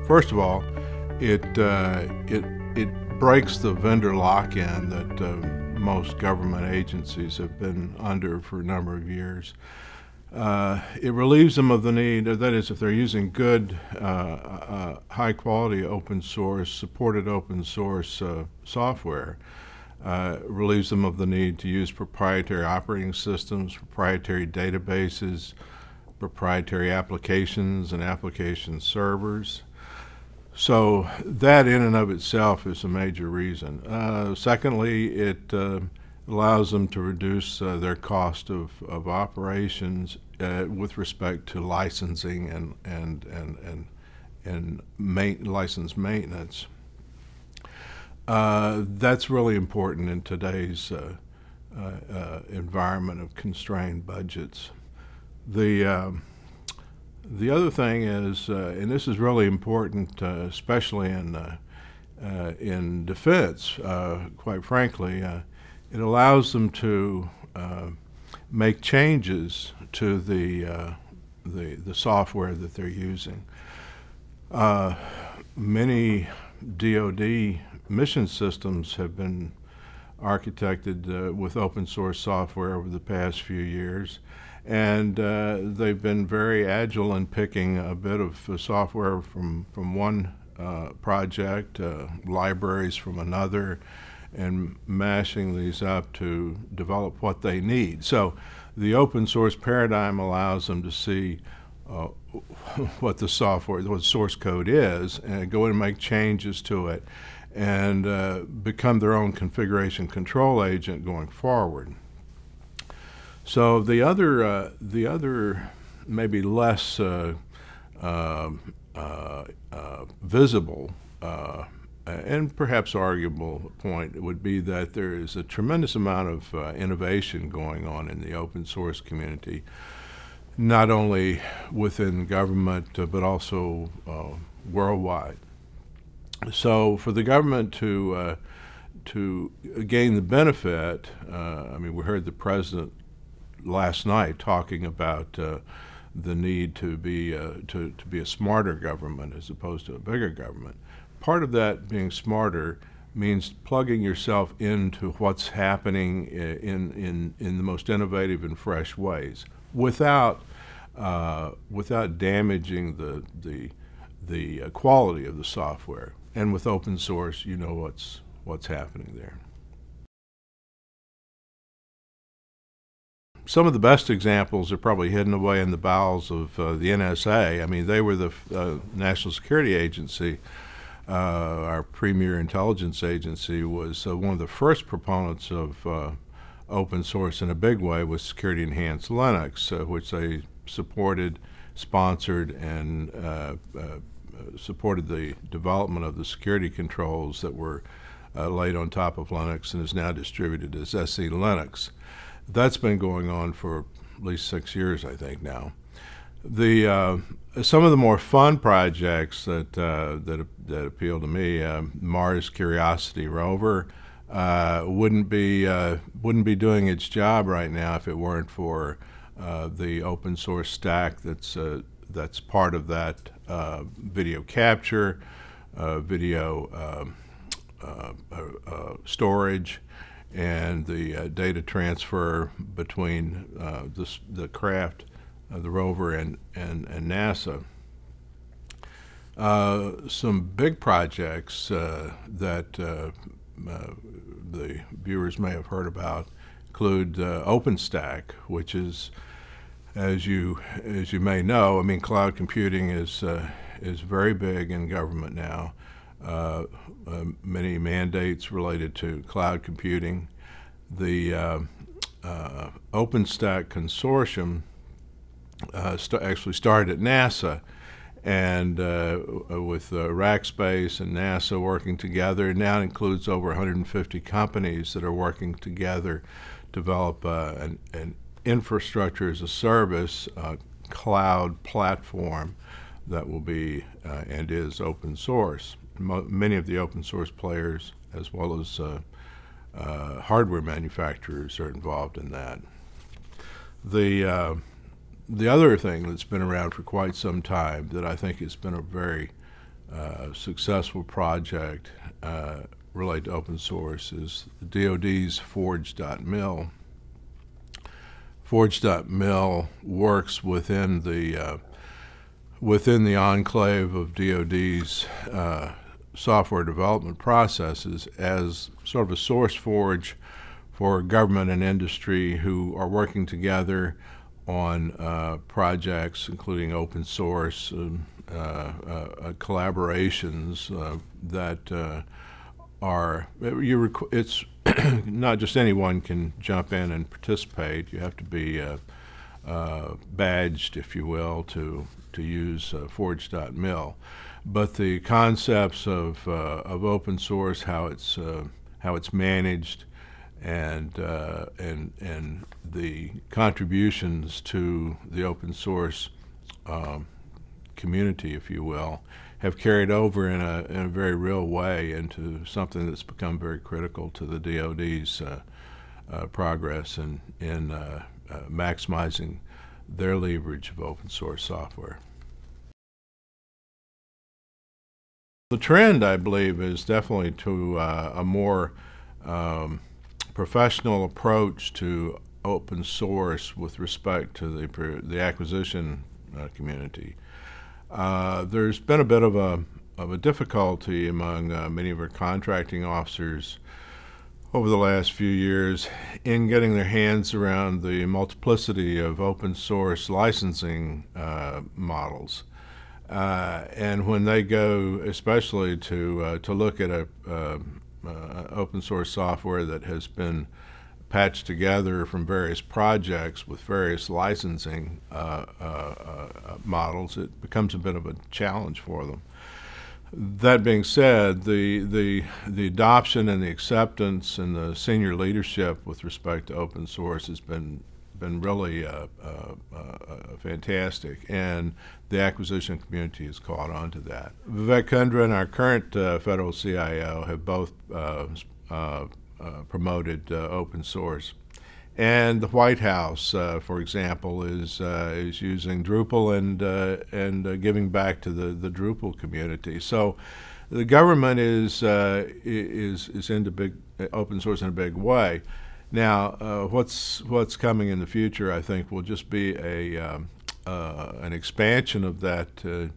First of all, it breaks the vendor lock-in that most government agencies have been under for a number of years. It relieves them of the need, that is, if they're using good, high-quality open source, supported open source software, relieves them of the need to use proprietary operating systems, proprietary databases, proprietary applications and application servers. So that in and of itself is a major reason. Secondly, it allows them to reduce their cost of operations with respect to licensing and license maintenance. That's really important in today's environment of constrained budgets. The other thing is, and this is really important, especially in defense, quite frankly, it allows them to make changes to the software that they're using. Many DoD mission systems have been architected with open source software over the past few years, and they've been very agile in picking a bit of software from one project, libraries from another, and mashing these up to develop what they need. So the open source paradigm allows them to see what the software, what source code is, and go in and make changes to it, and become their own configuration control agent going forward. So the other maybe less visible and perhaps arguable point would be that there is a tremendous amount of innovation going on in the open source community, not only within government but also worldwide. So for the government to gain the benefit, I mean, we heard the president last night talking about the need to be a smarter government as opposed to a bigger government. Part of that being smarter means plugging yourself into what's happening in the most innovative and fresh ways, without damaging the quality of the software. And with open source, you know what's happening there. Some of the best examples are probably hidden away in the bowels of the NSA. I mean, they were the National Security Agency. Our premier intelligence agency was one of the first proponents of open source in a big way with Security Enhanced Linux, which they supported, sponsored, and supported the development of the security controls that were laid on top of Linux and is now distributed as SE Linux. That's been going on for at least 6 years, I think, now. Some of the more fun projects that appeal to me, Mars Curiosity rover wouldn't be doing its job right now if it weren't for the open source stack that's part of that video capture, video storage, and the data transfer between the craft, the rover, and NASA. Some big projects that the viewers may have heard about include OpenStack, which is, as you may know, I mean, cloud computing is very big in government now. Many mandates related to cloud computing. The OpenStack consortium actually started at NASA, and with Rackspace and NASA working together, it now includes over 150 companies that are working together to develop an infrastructure as a service cloud platform that will be and is open source. Many of the open source players, as well as hardware manufacturers, are involved in that. The other thing that's been around for quite some time that I think has been a very successful project related to open source is DoD's Forge.mil. Forge.mil works within the enclave of DoD's software development processes as sort of a source forge for government and industry who are working together on projects including open source collaborations that it's not just anyone can jump in and participate. You have to be badged, if you will, to use Forge.mil. But the concepts of open source, how it's managed, and the contributions to the open source community, if you will, have carried over in a very real way into something that's become very critical to the DoD's progress in maximizing their leverage of open source software. The trend, I believe, is definitely to a more professional approach to open source with respect to the acquisition community. There's been a bit of a difficulty among many of our contracting officers over the last few years in getting their hands around the multiplicity of open source licensing models. And when they go, especially to look at open source software that has been patched together from various projects with various licensing models, it becomes a bit of a challenge for them. That being said, the adoption and the acceptance and the senior leadership with respect to open source has been really fantastic, and the acquisition community has caught on to that. Vivek Kundra and our current federal CIO have both promoted open source. And the White House, for example, is using Drupal and giving back to the Drupal community. So the government is into big open source in a big way. Now, what's coming in the future, I think, will just be an expansion of that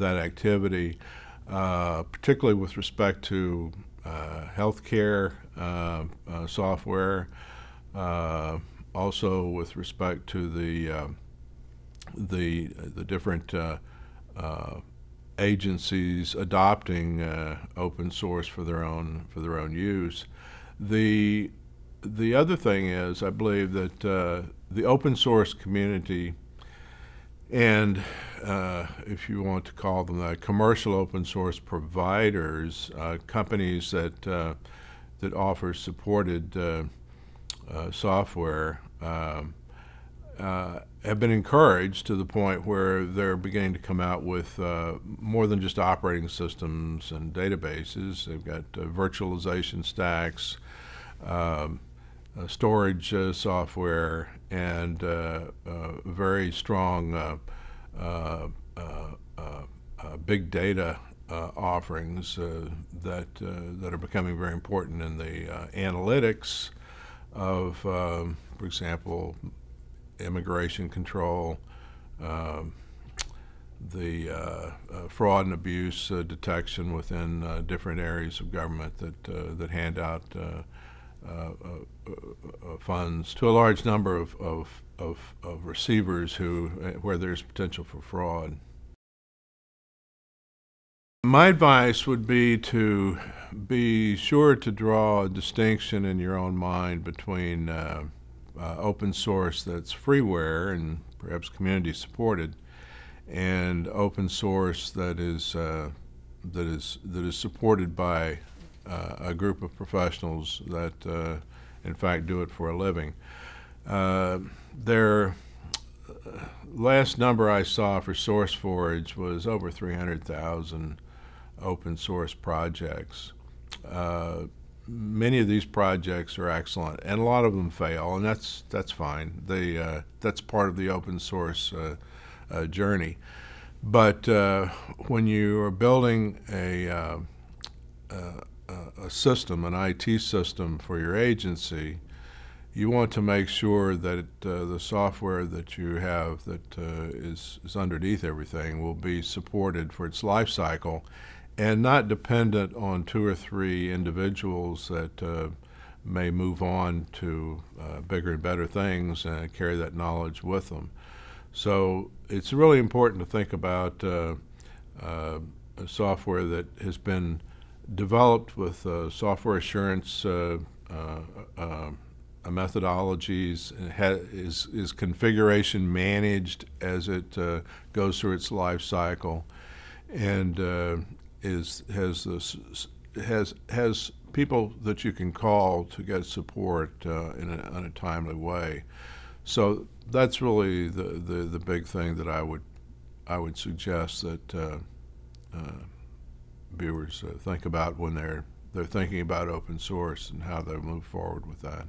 activity, particularly with respect to healthcare software, also with respect to the different agencies adopting open source for their own use. The other thing is, I believe that the open source community, and if you want to call them that, commercial open source providers, companies that offer supported software, have been encouraged to the point where they're beginning to come out with more than just operating systems and databases. They've got virtualization stacks, storage software, and very strong big data offerings that are becoming very important in the analytics of, for example, immigration control, the fraud and abuse detection within different areas of government that hand out funds to a large number of receivers where there's potential for fraud. My advice would be to be sure to draw a distinction in your own mind between open source that's freeware and perhaps community supported, and open source that is supported by a group of professionals that in fact do it for a living. Their last number I saw for SourceForge was over 300,000 open source projects. Many of these projects are excellent, and a lot of them fail, and that's fine. That's part of the open source journey. But when you are building a system, an IT system for your agency, you want to make sure that the software that you have that is underneath everything will be supported for its life cycle and not dependent on 2 or 3 individuals that may move on to bigger and better things and carry that knowledge with them. So it's really important to think about a software that has been developed with software assurance methodologies, is configuration managed as it goes through its life cycle, and has people that you can call to get support in a timely way. So that's really the big thing that I would suggest that viewers think about when they're thinking about open source and how they move forward with that.